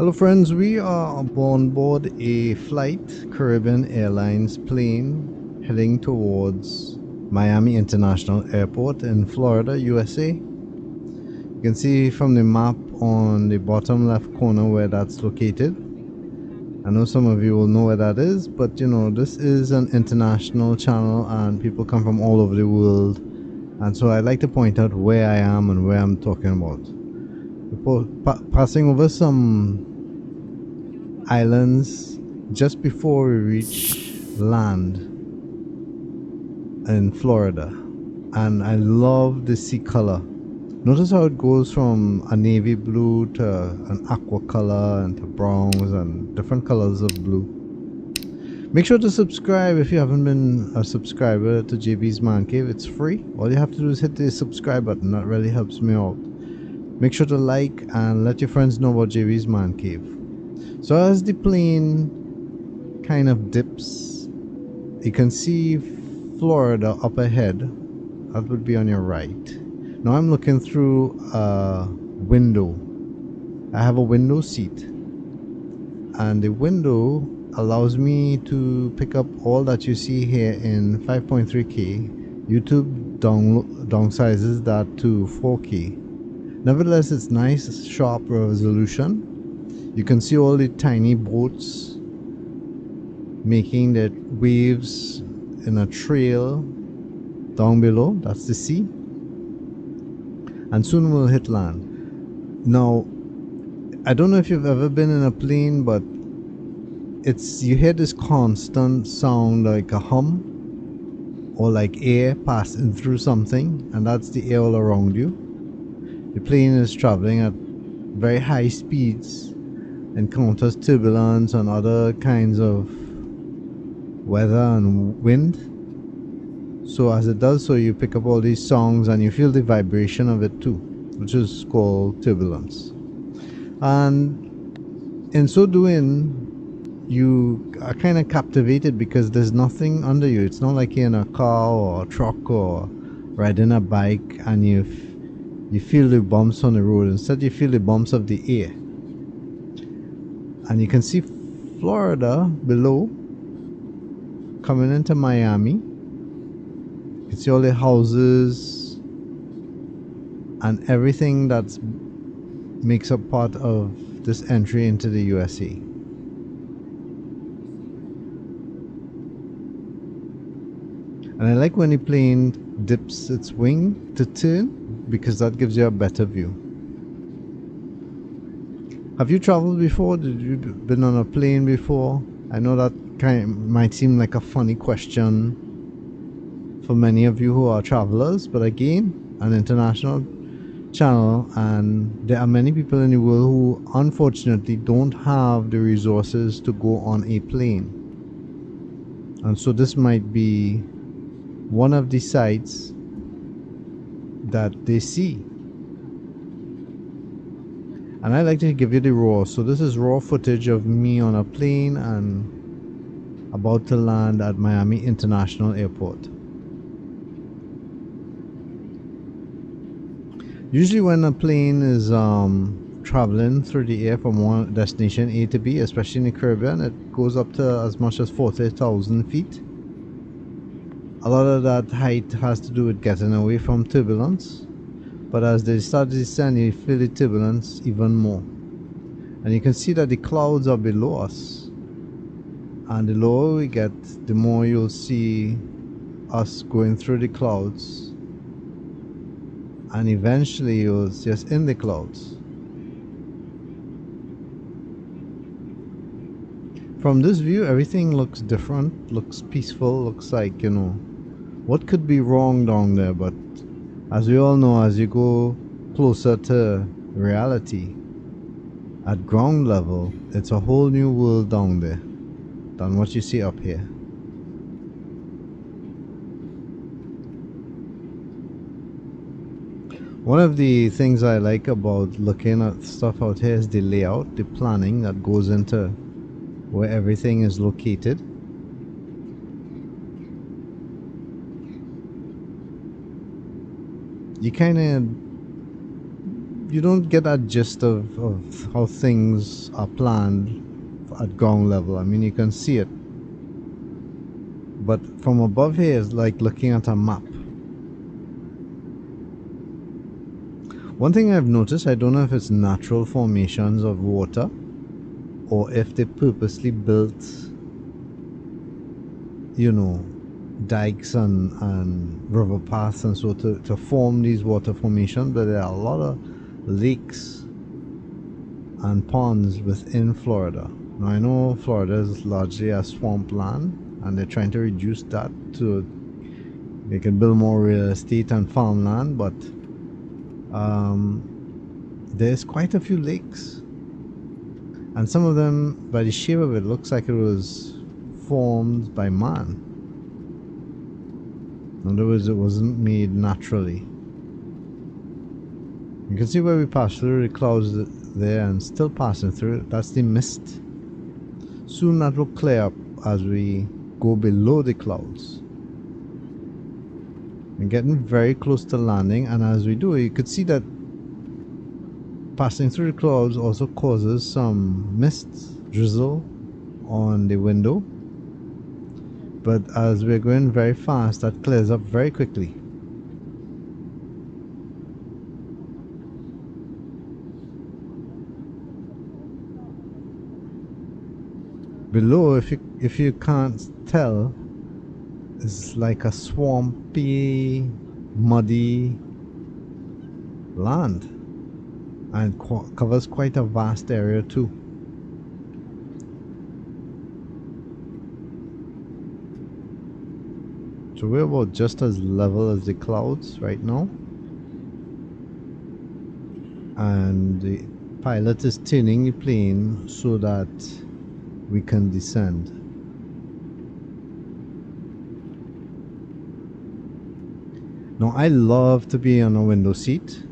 Hello, friends. We are on board a flight, Caribbean Airlines plane, heading towards Miami International Airport in Florida, USA. You can see from the map on the bottom left corner where that's located. I know some of you will know where that is, but this is an international channel and people come from all over the world. And so I'd like to point out where I am and where I'm talking about. Passing over some islands just before we reach land in Florida, and I love the sea color. Notice how it goes from a navy blue to an aqua color and to browns and different colors of blue. Make sure to subscribe if you haven't been a subscriber to JB's Man Cave. It's free. All you have to do is hit the subscribe button. That really helps me out. Make sure to like and let your friends know about JB's Man Cave. So as the plane kind of dips, you can see Florida up ahead. That would be on your right. Now I'm looking through a window. I have a window seat, and the window allows me to pick up all that you see here in 5.3K. YouTube downsizes that to 4K. Nevertheless, it's nice, sharp resolution. You can see all the tiny boats making their waves in a trail down below. That's the sea. And soon we'll hit land. Now, I don't know if you've ever been in a plane, but you hear this constant sound like a hum or like air passing through something, and that's the air all around you. The plane is traveling at very high speeds, encounters turbulence and other kinds of weather and wind. So as it does so, you pick up all these songs and you feel the vibration of it too, which is called turbulence. And in so doing, you are kind of captivated because there's nothing under you. It's not like you're in a car or a truck or riding a bike and you feel the bumps on the road. Instead, you feel the bumps of the air. And you can see Florida below, coming into Miami. You can see all the houses and everything that makes up part of this entry into the USA. And I like when the plane dips its wing to turn, because that gives you a better view. Have you traveled before? Did you been on a plane before? I know that might seem like a funny question for many of you who are travelers, but again, an international channel, and there are many people in the world who unfortunately don't have the resources to go on a plane. And so this might be one of the sites that they see. And I like to give you the raw. So this is raw footage of me on a plane and about to land at Miami International Airport. Usually when a plane is traveling through the air from one destination A to B, especially in the Caribbean, it goes up to as much as 40,000 feet. A lot of that height has to do with getting away from turbulence. But as they start to descend, you feel the turbulence even more. And you can see that the clouds are below us. And the lower we get, the more you'll see us going through the clouds. And eventually you'll see us in the clouds. From this view, everything looks different, looks peaceful, looks like, what could be wrong down there? But as we all know, as you go closer to reality, at ground level, it's a whole new world down there than what you see up here. One of the things I like about looking at stuff out here is the layout, the planning that goes into where everything is located. you don't get a gist of how things are planned at ground level. I mean, you can see it, but from above here is like looking at a map. One thing I've noticed, I don't know if it's natural formations of water or if they purposely built, you know, dikes and river paths and so to form these water formations, but there are a lot of lakes and ponds within Florida. Now I know Florida is largely a swamp land and they're trying to reduce that to they can build more real estate and farmland, but there's quite a few lakes, and some of them, by the shape of it, looks like it was formed by man. In other words, it wasn't made naturally. You can see where we passed through the clouds there and still passing through it. That's the mist. Soon that will clear up as we go below the clouds. We're getting very close to landing, and as we do, you could see that passing through the clouds also causes some mist, drizzle on the window. But as we're going very fast, that clears up very quickly. Below, if you can't tell, it's like a swampy, muddy land, and covers quite a vast area too. So we're about just as level as the clouds right now, and the pilot is turning the plane so that we can descend. Now I love to be on a window seat.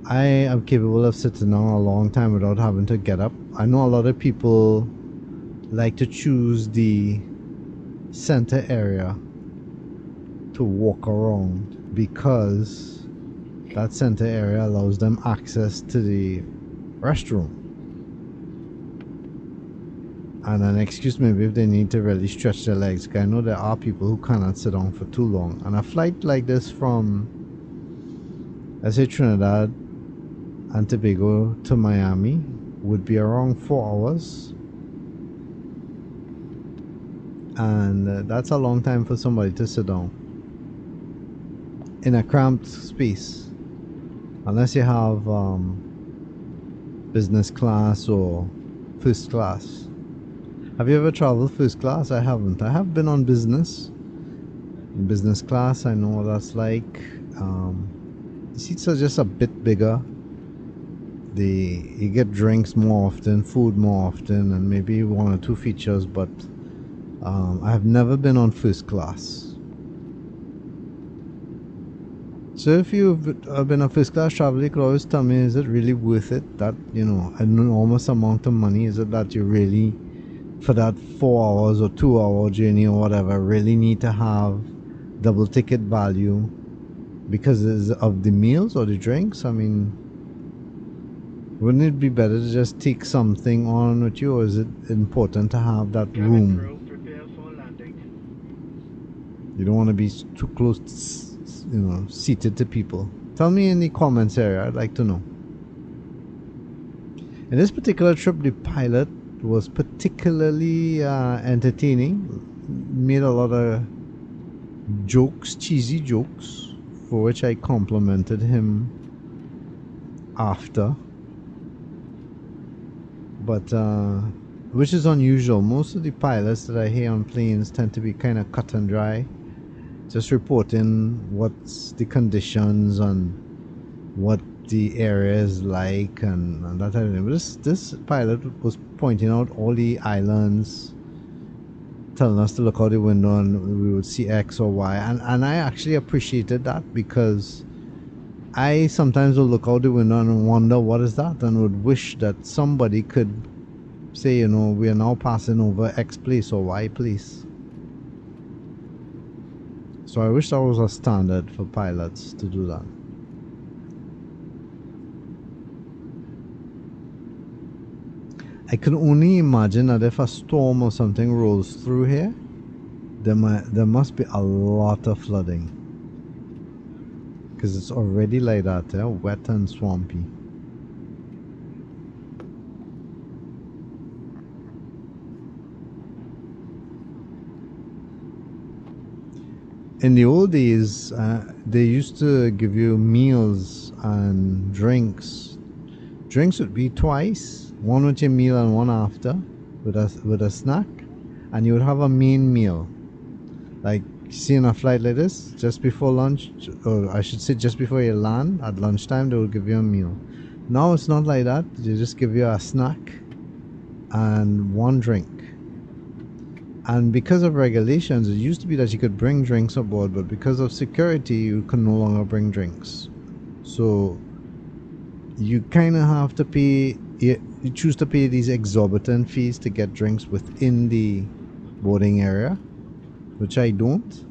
I am capable of sitting down a long time without having to get up. I know a lot of people like to choose the center area to walk around because that center area allows them access to the restroom and an excuse maybe if they need to really stretch their legs. I know there are people who cannot sit down for too long, and a flight like this from, let's say, Trinidad and Tobago to Miami would be around 4 hours, and that's a long time for somebody to sit down in a cramped space, unless you have business class or first class. Have you ever traveled first class? I haven't. I have been on business. In business class, I know what that's like. The seats are just a bit bigger. You get drinks more often, food more often, and maybe 1 or 2 features, but I have never been on first class. So if you've been a first class traveler, you could always tell me, is it really worth it? That, you know, an enormous amount of money, is it that you really, for that 4 hours or 2 hour journey or whatever, really need to have double ticket value because of the meals or the drinks? I mean, wouldn't it be better to just take something on with you, or is it important to have that room? You don't want to be too close to, you know, seated to people. Tell me in the comments area, I'd like to know. In this particular trip, the pilot was particularly entertaining. Made a lot of jokes, cheesy jokes, for which I complimented him after. But which is unusual. Most of the pilots that I hear on planes tend to be kind of cut and dry, just reporting what's the conditions and what the area is like and that type of thing. But this pilot was pointing out all the islands, telling us to look out the window and we would see X or Y, and I actually appreciated that, because I sometimes will look out the window and wonder what is that, and would wish that somebody could say, you know, we are now passing over X place or Y place. So I wish that was a standard for pilots to do that. I can only imagine that if a storm or something rolls through here, there must be a lot of flooding. Because it's already like that, wet and swampy. In the old days, they used to give you meals and drinks. Drinks would be twice, one with your meal and one after, with a snack, and you would have a main meal. Like, seeing a flight like this, just before lunch, or I should say just before you land, at lunchtime, they will give you a meal. Now it's not like that. They just give you a snack and one drink. And because of regulations, it used to be that you could bring drinks aboard, but because of security, you can no longer bring drinks. So you kind of have to pay, you choose to pay these exorbitant fees to get drinks within the boarding area, which I don't.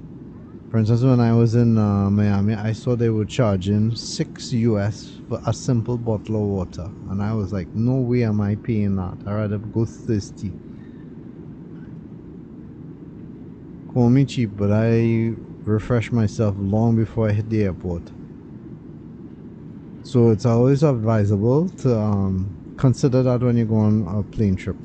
For instance, when I was in Miami, I saw they were charging $6 US for a simple bottle of water. And I was like, no way am I paying that. I'd rather go thirsty. Call me cheap, but I refresh myself long before I hit the airport. So it's always advisable to consider that when you go on a plane trip.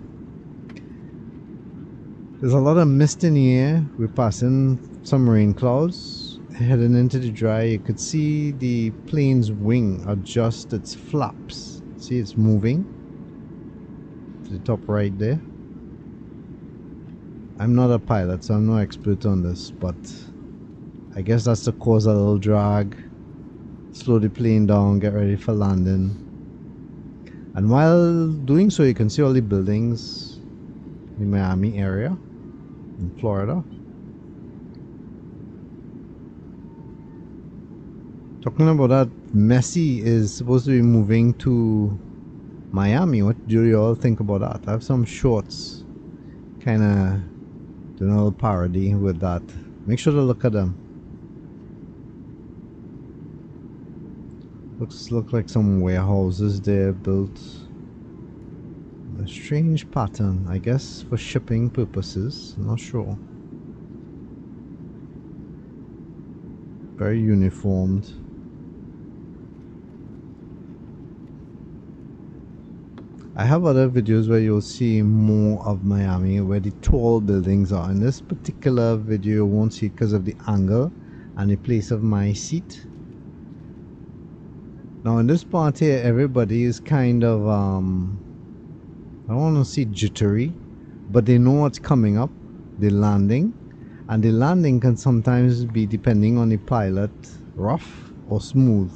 There's a lot of mist in the air. We're passing some rain clouds. Heading into the dry, you could see the plane's wing adjust its flaps. See, it's moving to the top right there. I'm not a pilot, so I'm no expert on this, but I guess that's to cause a little drag, slow the plane down, get ready for landing. And while doing so, you can see all the buildings in the Miami area in Florida. Talking about that, Messi is supposed to be moving to Miami. What do you all think about that? I have some shorts kind of doing a little parody with that. Make sure to look at them. Look like some warehouses there built. A strange pattern, I guess for shipping purposes. I'm not sure. Very uniformed. I have other videos where you'll see more of Miami, where the tall buildings are. In this particular video, you won't see it because of the angle and the place of my seat. Now in this part here, everybody is kind of, I don't want to say jittery, but they know what's coming up, the landing. And the landing can sometimes be, depending on the pilot, rough or smooth.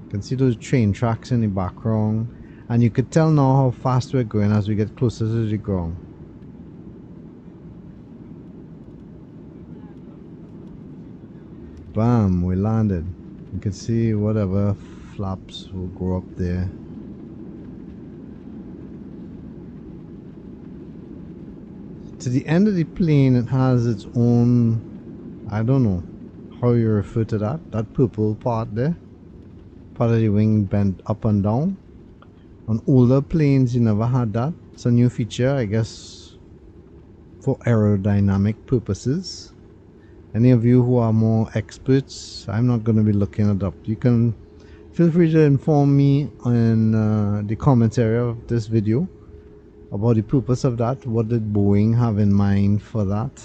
You can see those train tracks in the background. And you could tell now how fast we're going as we get closer to the ground. Bam, we landed. You can see whatever flaps will go up there. To the end of the plane, it has its own, I don't know how you refer to that purple part there. Part of the wing bent up and down. On older planes, you never had that. It's a new feature, I guess, for aerodynamic purposes. Any of you who are more experts, I'm not going to be looking it up. You can feel free to inform me in the comments area of this video about the purpose of that. What did Boeing have in mind for that?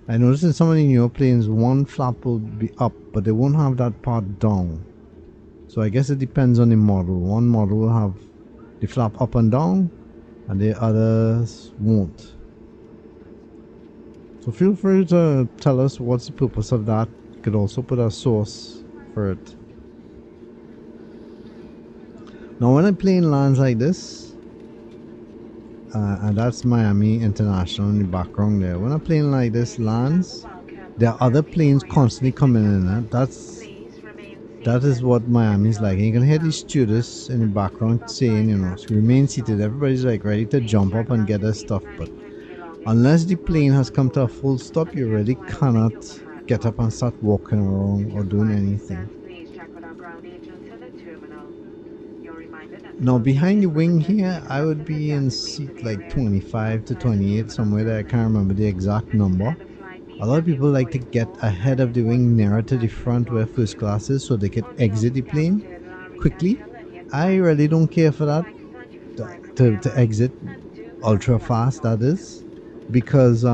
I noticed in some of the newer planes, one flap will be up, but they won't have that part down. So I guess it depends on the model. One model will have the flap up and down, and the others won't. So feel free to tell us what's the purpose of that. You could also put a source for it. Now when a plane lands like this, and that's Miami International in the background there. When a plane like this lands, there are other planes constantly coming in. That is what Miami's like. And you can hear the stewardess in the background saying, you know, remain seated. Everybody's like ready to jump up and get their stuff, but unless the plane has come to a full stop, you really cannot get up and start walking around or doing anything. Now behind the wing here, I would be in seat like 25 to 28, somewhere there. I can't remember the exact number. A lot of people like to get ahead of the wing, nearer to the front where first class is, so they can exit the plane quickly. I really don't care for that, to exit ultra fast, that is, because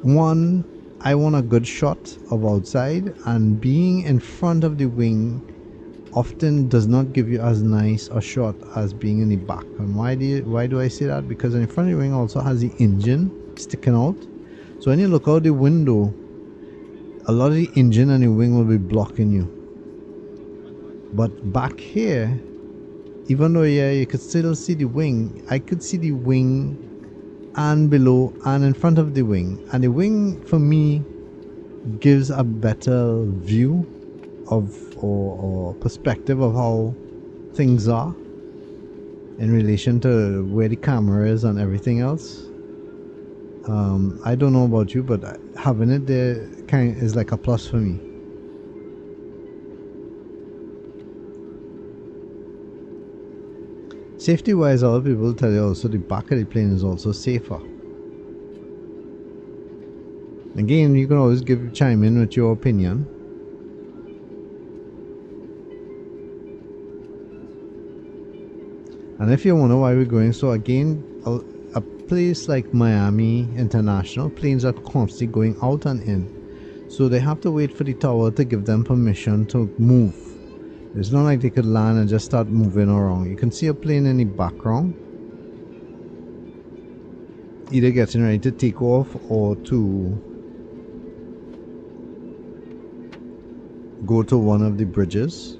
one, I want a good shot of outside, and being in front of the wing often does not give you as nice a shot as being in the back. And why do I say that? Because in the front of the wing also has the engine sticking out. So when you look out the window, a lot of the engine and the wing will be blocking you. But back here, even though yeah, you could still see the wing, I could see the wing and below and in front of the wing. And the wing for me gives a better view of or perspective of how things are in relation to where the camera is and everything else. I don't know about you, but having it there is like a plus for me. Safety wise, a lot of people tell you also the back of the plane is also safer. Again, you can always chime in with your opinion. And if you wonder why we're going, so again, a place like Miami International, planes are constantly going out and in. So they have to wait for the tower to give them permission to move. It's not like they could land and just start moving around. You can see a plane in the background, either getting ready to take off or to go to one of the bridges.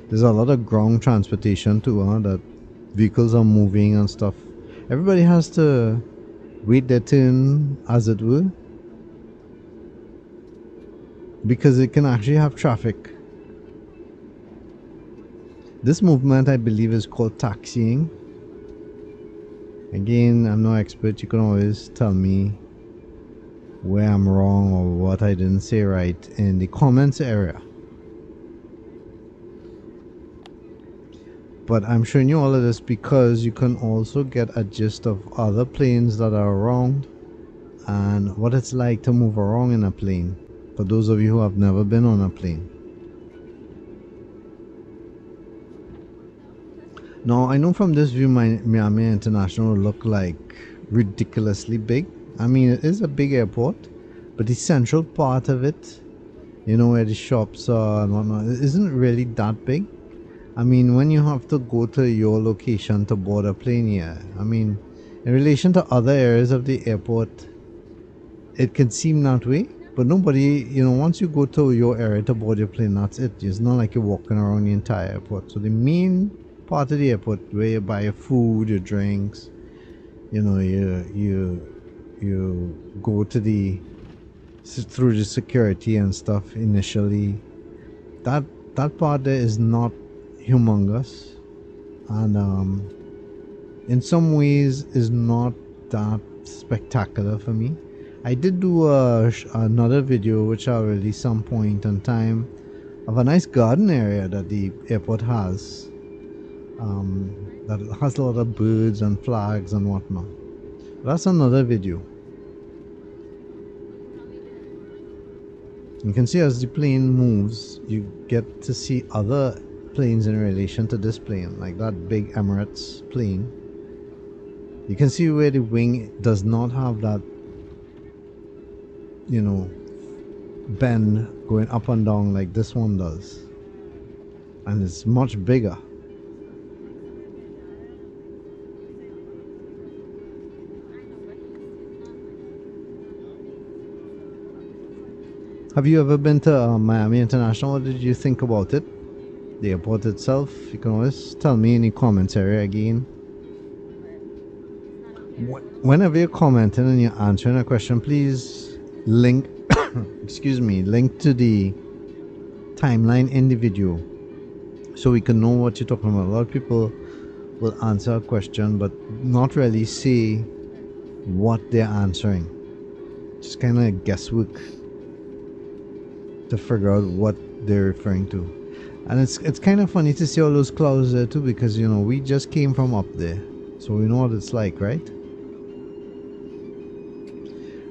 There's a lot of ground transportation too, that vehicles are moving and stuff. Everybody has to wait their turn, as it were, because it can actually have traffic. This movement, I believe, is called taxiing. Again, I'm no expert. You can always tell me where I'm wrong or what I didn't say right in the comments area. But I'm showing you all of this because you can also get a gist of other planes that are around and what it's like to move around in a plane, for those of you who have never been on a plane. Now, I know from this view Miami International will look like ridiculously big. I mean, it is a big airport, but the central part of it, you know, where the shops are and whatnot, it isn't really that big. I mean, when you have to go to your location to board a plane here, I mean, in relation to other areas of the airport, it can seem that way. But nobody, you know, once you go to your area to board your plane, that's it. It's not like you're walking around the entire airport. So the main part of the airport, where you buy your food, your drinks, you know, you go to through the security and stuff initially. That part there is not humongous, and in some ways is not that spectacular for me. I did do another video which I'll release some point in time of a nice garden area that the airport has, that has a lot of birds and flags and whatnot. That's another video. You can see as the plane moves, you get to see other planes in relation to this plane, like that big Emirates plane. You can see where the wing does not have that, you know, bend going up and down like this one does, and it's much bigger. Have you ever been to Miami International? What did you think about it? The airport itself? You can always tell me in the comments area again. Whenever you're commenting and you're answering a question, please link excuse me, link to the timeline in the video so we can know what you're talking about. A lot of people will answer a question but not really say what they're answering. Just kind of guesswork to figure out what they're referring to. And it's kind of funny to see all those clouds there too, because you know we just came from up there, so we know what it's like, right?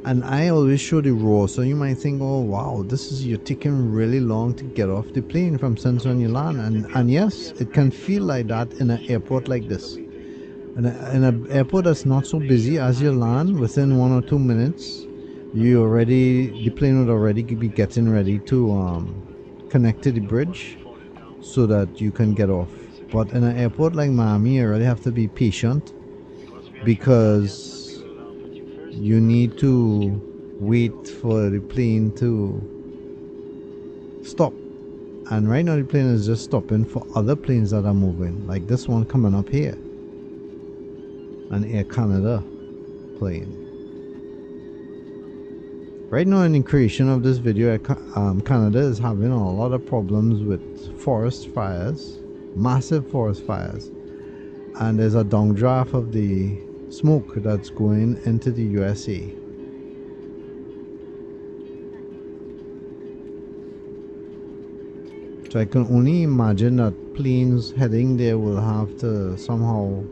And I always show the raw, so you might think, oh wow, this is, you're taking really long to get off the plane from since when you land. And yes, it can feel like that in an airport like this. In an airport that's not so busy, as you land, within 1 or 2 minutes, the plane would already be getting ready to connect to the bridge so that you can get off. But in an airport like Miami, you really have to be patient because you need to wait for the plane to stop. And right now the plane is just stopping for other planes that are moving, like this one coming up here, an Air Canada plane. Right now in the creation of this video, Canada is having a lot of problems with forest fires, massive forest fires, and there's a downdraft of the smoke that's going into the USA. So I can only imagine that planes heading there will have to somehow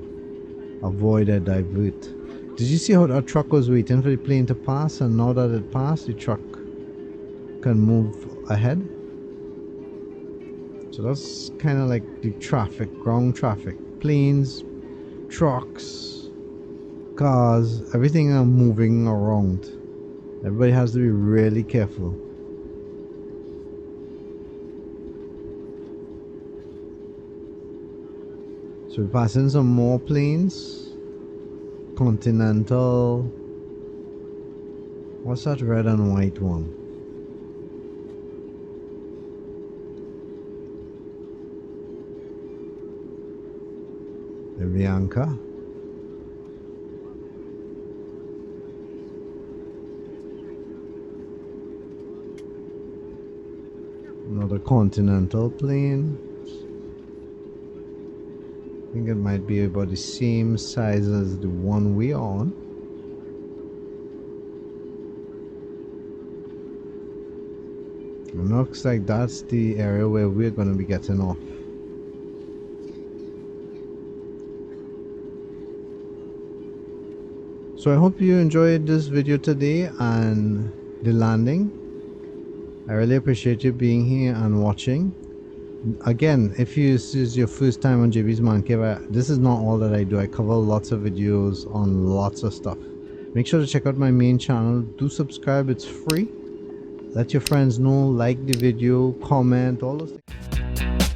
avoid or divert. Did you see how that truck was waiting for the plane to pass, and now that it passed, the truck can move ahead? So that's kind of like the traffic, ground traffic. Planes, trucks, cars, everything are moving around. Everybody has to be really careful. So we're passing some more planes. Continental. What's that red and white one? Bianca. Another Continental plane. I think it might be about the same size as the one we're on. It looks like that's the area where we're going to be getting off. So I hope you enjoyed this video today and the landing. I really appreciate you being here and watching. Again, if this is your first time on JB's Man Cave, this is not all that I do. I cover lots of videos on lots of stuff. Make sure to check out my main channel. Do subscribe, it's free. Let your friends know, like the video, comment, all those things.